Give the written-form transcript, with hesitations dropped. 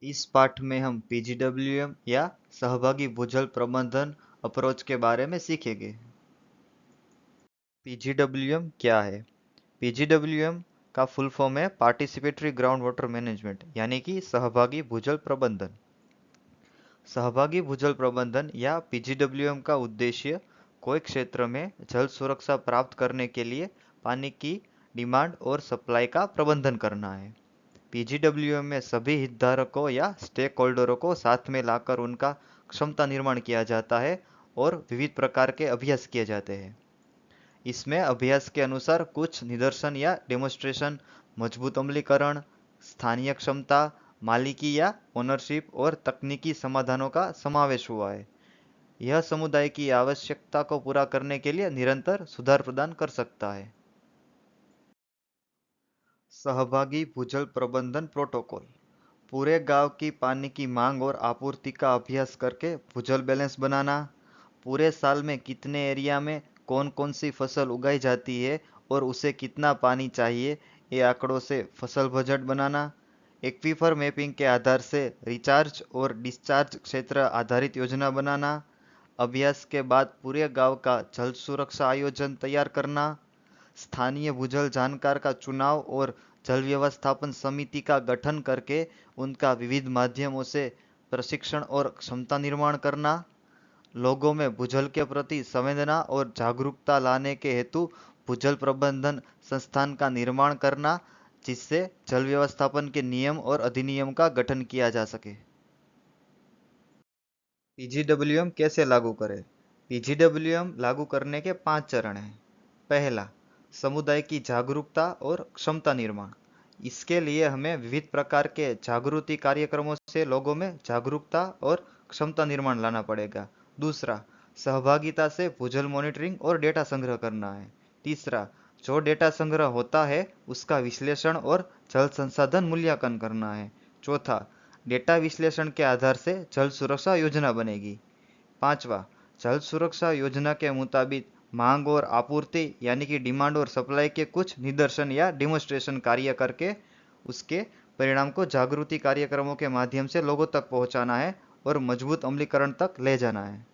इस पाठ में हम पीजीडब्ल्यूएम या सहभागी भूजल प्रबंधन अप्रोच के बारे में सीखेंगे। पीजीडब्ल्यूएम क्या है? पीजीडब्ल्यूएम का फुल फॉर्म है पार्टिसिपेटरी ग्राउंड वाटर मैनेजमेंट, यानी कि सहभागी भूजल प्रबंधन। सहभागी भूजल प्रबंधन या पीजीडब्ल्यूएम का उद्देश्य कोई क्षेत्र में जल सुरक्षा प्राप्त करने के लिए पानी की डिमांड और सप्लाई का प्रबंधन करना है। पीजीडब्ल्यूएम में सभी हितधारकों या स्टेक होल्डरों को साथ में लाकर उनका क्षमता निर्माण किया जाता है और विविध प्रकार के अभ्यास किए जाते हैं। इसमें अभ्यास के अनुसार कुछ निदर्शन या डेमोन्स्ट्रेशन, मजबूत अमलीकरण, स्थानीय क्षमता, मालिकी या ओनरशिप और तकनीकी समाधानों का समावेश हुआ है। यह समुदाय की आवश्यकता को पूरा करने के लिए निरंतर सुधार प्रदान कर सकता है। सहभागी भूजल प्रबंधन प्रोटोकॉल पूरे गांव की पानी की मांग और आपूर्ति का अभ्यास करके भूजल बैलेंस बनाना। पूरे साल में कितने एरिया में कौन कौन सी फसल उगाई जाती है और उसे कितना पानी चाहिए, ये आंकड़ों से फसल बजट बनाना। एक्वीफर मैपिंग के आधार से रिचार्ज और डिस्चार्ज क्षेत्र आधारित योजना बनाना। अभ्यास के बाद पूरे गांव का जल सुरक्षा आयोजन तैयार करना। स्थानीय भूजल जानकार का चुनाव और जल व्यवस्थापन समिति का गठन करके उनका विविध माध्यमों से प्रशिक्षण और क्षमता निर्माण करना। लोगों में भूजल के प्रति संवेदना और जागरूकता लाने के हेतु भूजल प्रबंधन संस्थान का निर्माण करना, जिससे जल व्यवस्थापन के नियम और अधिनियम का गठन किया जा सके। पीजीडब्ल्यूएम कैसे लागू करें? पीजीडब्ल्यूएम लागू करने के 5 चरण हैं। पहला, समुदाय की जागरूकता और क्षमता निर्माण। इसके लिए हमें विविध प्रकार के जागृति कार्यक्रमों से लोगों में जागरूकता और क्षमता निर्माण लाना पड़ेगा। दूसरा, सहभागिता से भूजल मॉनिटरिंग और डेटा संग्रह करना है। तीसरा, जो डेटा संग्रह होता है उसका विश्लेषण और जल संसाधन मूल्यांकन करना है। चौथा, डेटा विश्लेषण के आधार से जल सुरक्षा योजना बनेगी। पांचवा, जल सुरक्षा योजना के मुताबिक मांग और आपूर्ति यानी कि डिमांड और सप्लाई के कुछ निदर्शन या डेमोन्स्ट्रेशन कार्य करके उसके परिणाम को जागृति कार्यक्रमों के माध्यम से लोगों तक पहुंचाना है और मजबूत अमलीकरण तक ले जाना है।